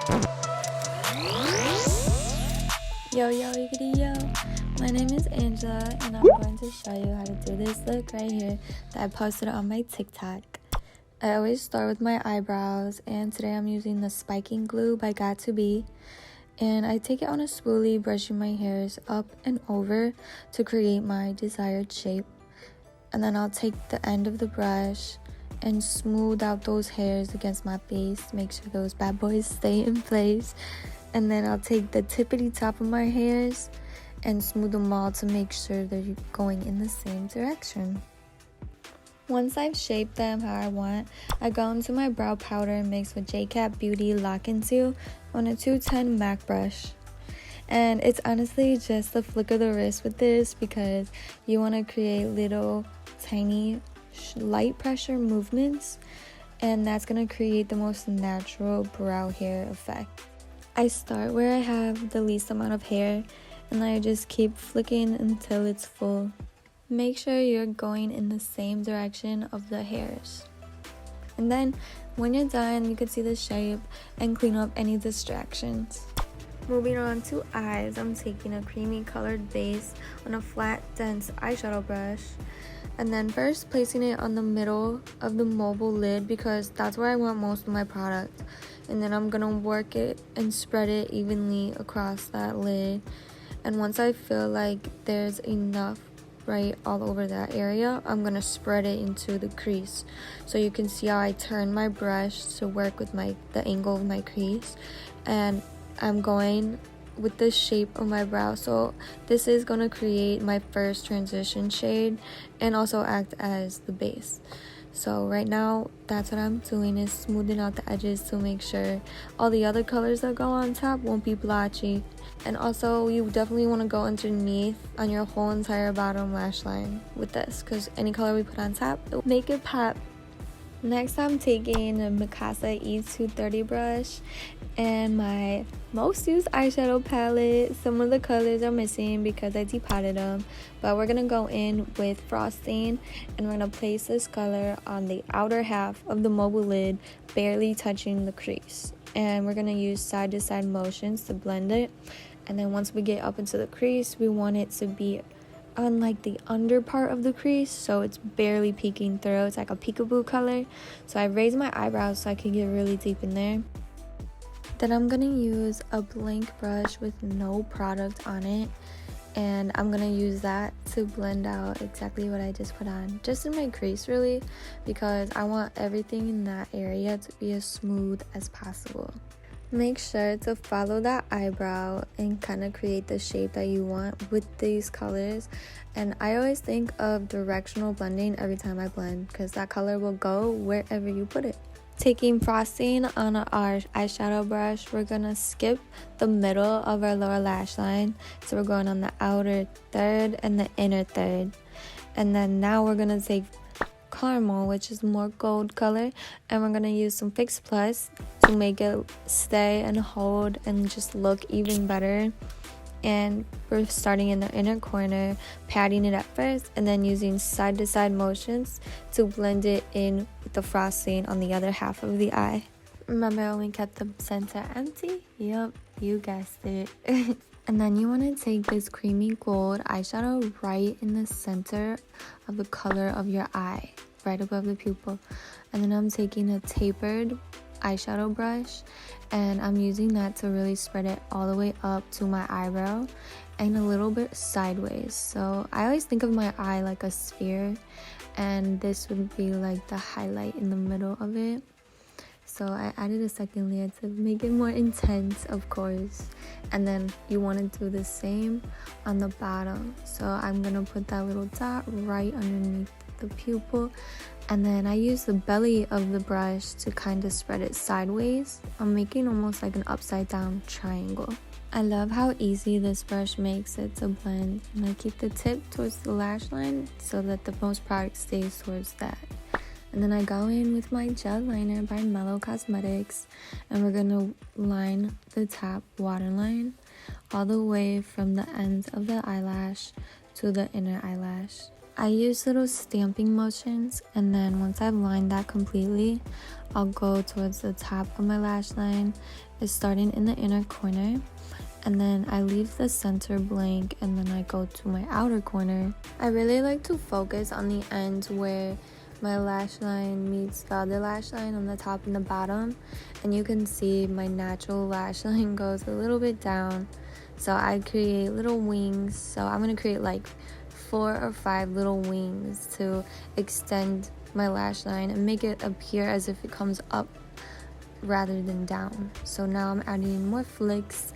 Yo, yiggity yo. My name is Angela, and I'm going to show you how to do this look right here that I posted on my TikTok. I always start with my eyebrows, and today I'm using the spiking glue by Got2b. And I take it on a spoolie, brushing my hairs up and over to create my desired shape. And then I'll take the end of the brush and smooth out those hairs against my face, make sure those bad boys stay in place. And then I'll take the tippity top of my hairs and smooth them all to make sure they're going in the same direction. Once I've shaped them how I want, I go into my brow powder mixed with JCat Beauty Lock and Seal on a 210 MAC brush. And it's honestly just a flick of the wrist with this because you want to create little tiny light pressure movements, and that's going to create the most natural brow hair effect. I start where I have the least amount of hair, and I just keep flicking until it's full. Make sure you're going in the same direction of the hairs. And then when you're done, you can see the shape and clean up any distractions. Moving on to eyes, I'm taking a creamy colored base on a flat, dense eyeshadow brush. And then first placing it on the middle of the mobile lid because that's where I want most of my product. And then I'm gonna work it and spread it evenly across that lid. And once I feel like there's enough right all over that area, I'm gonna spread it into the crease. So you can see how I turn my brush to work with the angle of my crease. And I'm going with the shape of my brow, so this is going to create my first transition shade and also act as the base. So right now that's what I'm doing, is smoothing out the edges to make sure all the other colors that go on top won't be blotchy. And also you definitely want to go underneath on your whole entire bottom lash line with this, because any color we put on top, it'll make it pop. Next, I'm taking a Mikasa E230 brush and my most used eyeshadow palette. Some of the colors are missing because I depotted them, but we're going to go in with frosting, and we're going to place this color on the outer half of the mobile lid, barely touching the crease. And we're going to use side-to-side motions to blend it. And then once we get up into the crease, we want it to be on like the under part of the crease, so it's barely peeking through. It's like a peekaboo color. So I raised my eyebrows so I can get really deep in there. Then I'm gonna use a blank brush with no product on it, and I'm gonna use that to blend out exactly what I just put on, just in my crease really, because I want everything in that area to be as smooth as possible. Make sure to follow that eyebrow and kind of create the shape that you want with these colors. And I always think of directional blending every time I blend, because that color will go wherever you put it. Taking frosting on our eyeshadow brush, we're gonna skip the middle of our lower lash line. So we're going on the outer third and the inner third. And then now we're gonna take caramel, which is more gold color, and we're gonna use some Fix Plus to make it stay and hold and just look even better. And we're starting in the inner corner, patting it at first, and then using side-to-side motions to blend it in with the frosting on the other half of the eye. Remember when we kept the center empty? Yep, you guessed it. And then you want to take this creamy gold eyeshadow right in the center of the color of your eye, right above the pupil. And then I'm taking a tapered eyeshadow brush, and I'm using that to really spread it all the way up to my eyebrow and a little bit sideways. So I always think of my eye like a sphere, and this would be like the highlight in the middle of it. So I added a second layer to make it more intense, of course. And then you want to do the same on the bottom. So I'm going to put that little dot right underneath the pupil. And then I use the belly of the brush to kind of spread it sideways. I'm making almost like an upside down triangle. I love how easy this brush makes it to blend. And I keep the tip towards the lash line so that the most product stays towards that. And then I go in with my gel liner by NYX Cosmetics, and we're going to line the top waterline all the way from the ends of the eyelash to the inner eyelash. I use little stamping motions, and then once I've lined that completely, I'll go towards the top of my lash line. It's starting in the inner corner, and then I leave the center blank, and then I go to my outer corner. I really like to focus on the ends where my lash line meets the other lash line on the top and the bottom, and you can see my natural lash line goes a little bit down, so I create little wings. So I'm going to create like 4 or 5 little wings to extend my lash line and make it appear as if it comes up rather than down. So now I'm adding more flicks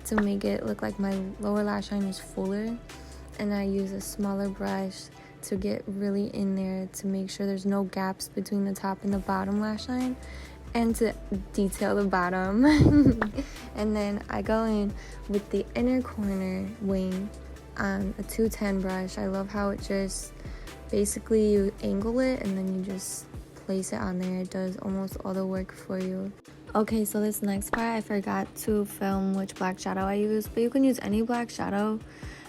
to make it look like my lower lash line is fuller, and I use a smaller brush to get really in there to make sure there's no gaps between the top and the bottom lash line, and to detail the bottom. And then I go in with the inner corner wing on a 210 brush. I love how it just basically you angle it and then you just place it on there. It does almost all the work for you. Okay, so this next part I forgot to film which black shadow I use, but you can use any black shadow.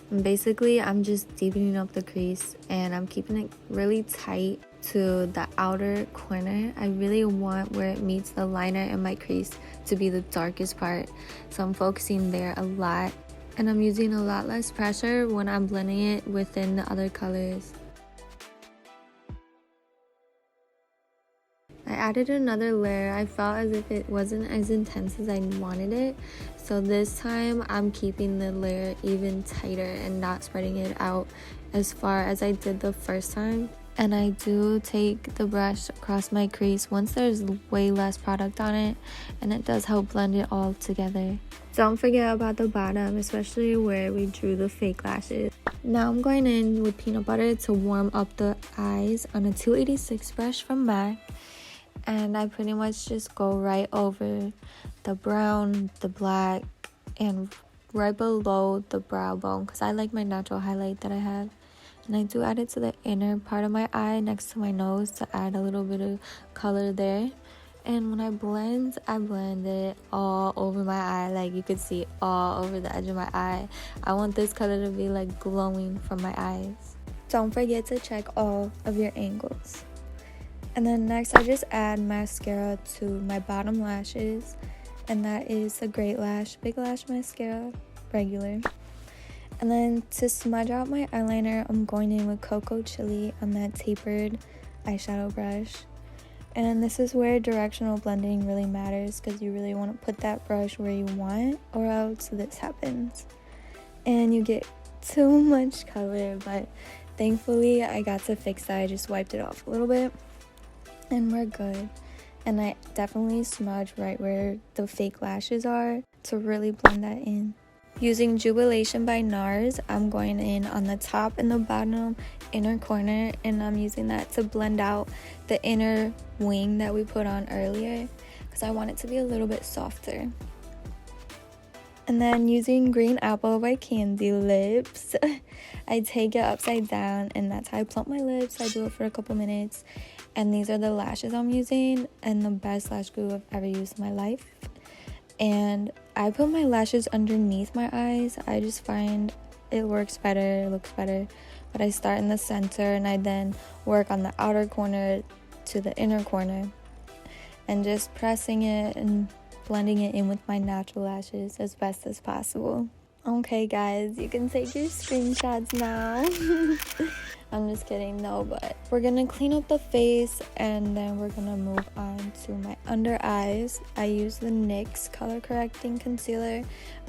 And basically I'm just deepening up the crease, and I'm keeping it really tight to the outer corner. I really want where it meets the liner and my crease to be the darkest part, so I'm focusing there a lot, and I'm using a lot less pressure when I'm blending it within the other colors. I added another layer. I felt as if it wasn't as intense as I wanted it, so this time I'm keeping the layer even tighter and not spreading it out as far as I did the first time. And I do take the brush across my crease once there's way less product on it, and it does help blend it all together. Don't forget about the bottom, especially where we drew the fake lashes. Now I'm going in with peanut butter to warm up the eyes on a 286 brush from MAC. And I pretty much just go right over the brown, the black, and right below the brow bone, because I like my natural highlight that I have. And I do add it to the inner part of my eye next to my nose to add a little bit of color there. And when I blend it all over my eye. Like, you could see all over the edge of my eye. I want this color to be like glowing from my eyes. Don't forget to check all of your angles. And then next I just add mascara to my bottom lashes, and that is the Great Lash Big Lash Mascara, regular. And then to smudge out my eyeliner, I'm going in with Cocoa Chili on that tapered eyeshadow brush. And this is where directional blending really matters, because you really want to put that brush where you want, or else this happens and you get too much color. But thankfully I got to fix that. I just wiped it off a little bit and we're good. And I definitely smudge right where the fake lashes are to really blend that in. Using Jubilation by NARS, I'm going in on the top and the bottom inner corner, and I'm using that to blend out the inner wing that we put on earlier, because I want it to be a little bit softer. And then using Green Apple by Candy Lips, I take it upside down, and that's how I plump my lips. I do it for a couple minutes. And these are the lashes I'm using, and the best lash glue I've ever used in my life. And I put my lashes underneath my eyes. I just find it works better, it looks better. But I start in the center, and I then work on the outer corner to the inner corner, and just pressing it and blending it in with my natural lashes as best as possible. Okay guys, you can take your screenshots now. I'm just kidding, no, but we're gonna clean up the face, and then we're gonna move on to my under eyes. I use the NYX color correcting concealer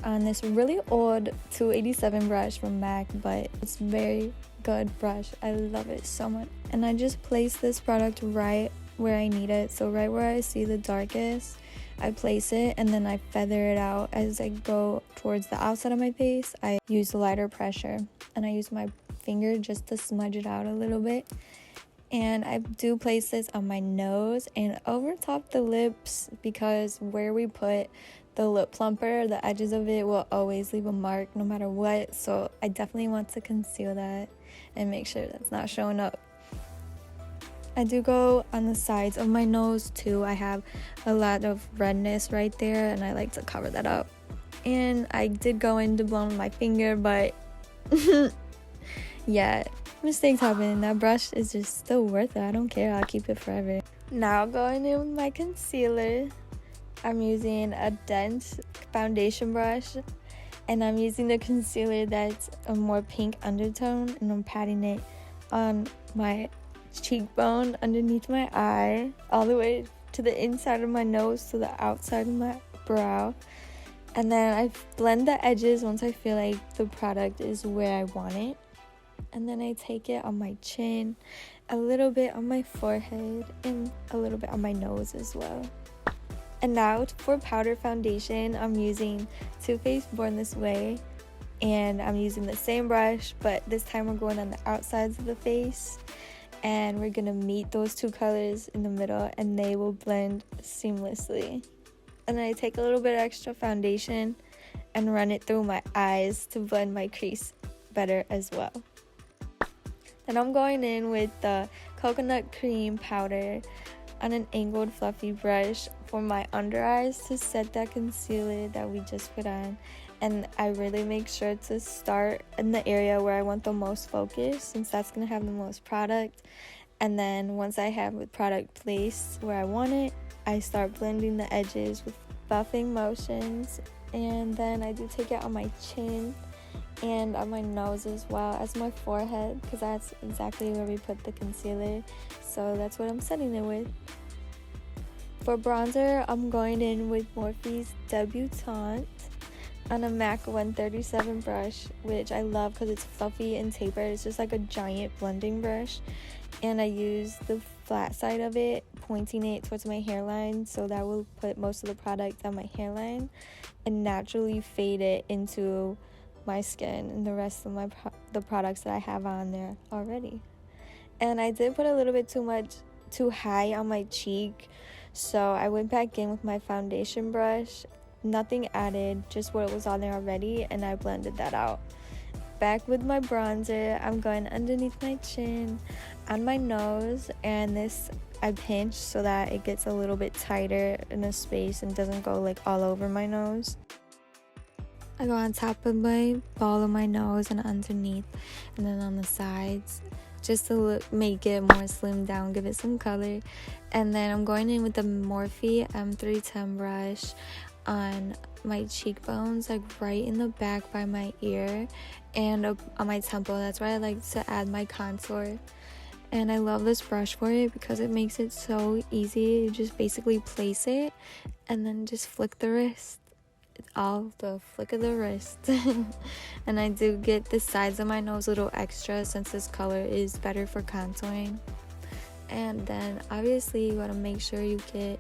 on this really old 287 brush from MAC, but it's very good brush. I love it so much. And I just place this product right where I need it, so right where I see the darkest, I place it, and then I feather it out as I go towards the outside of my face. I use lighter pressure, and I use my finger just to smudge it out a little bit. And I do place this on my nose and over top the lips, because where we put the lip plumper, the edges of it will always leave a mark no matter what. So I definitely want to conceal that and make sure that's not showing up. I do go on the sides of my nose too. I have a lot of redness right there, and I like to cover that up. And I did go in to blow on my finger, but yeah, Mistakes happen. That brush is just still worth it. I don't care. I'll keep it forever. Now going in with my concealer. I'm using a dense foundation brush. And I'm using the concealer that's a more pink undertone. And I'm patting it on my cheekbone underneath my eye. All the way to the inside of my nose to the outside of my brow. And then I blend the edges once I feel like the product is where I want it. And then I take it on my chin, a little bit on my forehead, and a little bit on my nose as well. And now for powder foundation, I'm using Too Faced Born This Way. And I'm using the same brush, but this time we're going on the outsides of the face. And we're going to meet those two colors in the middle, and they will blend seamlessly. And then I take a little bit extra foundation and run it through my eyes to blend my crease better as well. Then I'm going in with the coconut cream powder on an angled fluffy brush for my under eyes to set that concealer that we just put on. And I really make sure to start in the area where I want the most focus, since that's going to have the most product. And then once I have the product placed where I want it, I start blending the edges with buffing motions. And then I do take it on my chin and on my nose as well as my forehead, because that's exactly where we put the concealer. So that's what I'm setting it with. For bronzer, I'm going in with Morphe's Debutante on a MAC 137 brush, which I love because it's fluffy and tapered. It's just like a giant blending brush. And I use the flat side of it, pointing it towards my hairline, so that will put most of the product on my hairline and naturally fade it into my skin and the rest of the products that I have on there already. And I did put a little bit too high on my cheek, so I went back in with my foundation brush, nothing added, just what was on there already, and I blended that out. Back with my bronzer, I'm going underneath my chin, on my nose, and this I pinch so that it gets a little bit tighter in a space and doesn't go like all over my nose. I go on top of my ball of my nose and underneath, and then on the sides, just to make it more slimmed down, give it some color. And then I'm going in with the Morphe M310 brush on my cheekbones, like right in the back by my ear and on my temple. That's where I like to add my contour. And I love this brush for it because it makes it so easy. You just basically place it and then just flick the wrist. It's all the flick of the wrist. And I do get the sides of my nose a little extra since this color is better for contouring. And then obviously you gotta make sure you get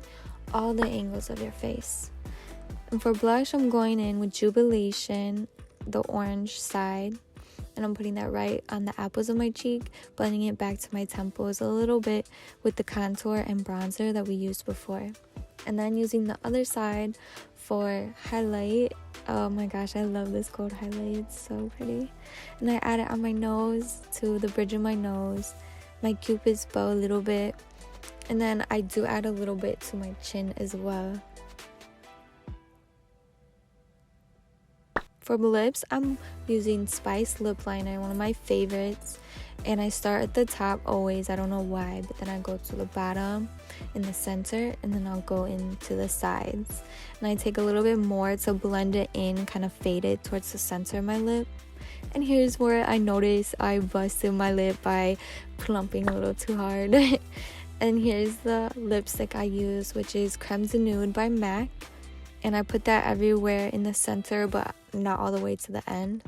all the angles of your face. And for blush, I'm going in with Jubilation, the orange side. And I'm putting that right on the apples of my cheek, blending it back to my temples a little bit with the contour and bronzer that we used before. And then using the other side for highlight. Oh my gosh, I love this gold highlight. It's so pretty. And I add it on my nose, to the bridge of my nose, my cupid's bow a little bit. And then I do add a little bit to my chin as well. For lips, I'm using Spice Lip Liner, one of my favorites. And I start at the top always, I don't know why, but then I go to the bottom, in the center, and then I'll go into the sides. And I take a little bit more to blend it in, kind of fade it towards the center of my lip. And here's where I noticed I busted my lip by plumping a little too hard. And here's the lipstick I use, which is Creme de Nude by MAC. And I put that everywhere in the center, but not all the way to the end.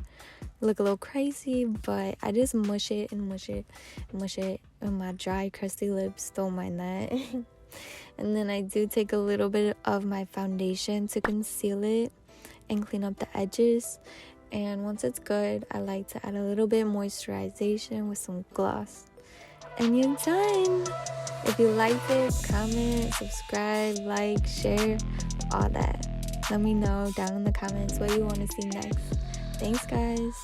Look a little crazy, but I just mush it and mush it and mush it. And my dry, crusty lips don't mind that. And then I do take a little bit of my foundation to conceal it and clean up the edges. And once it's good, I like to add a little bit moisturization with some gloss. And you're done. If you liked it, comment, subscribe, like, share, all that. Let me know down in the comments what you want to see next. Thanks, guys.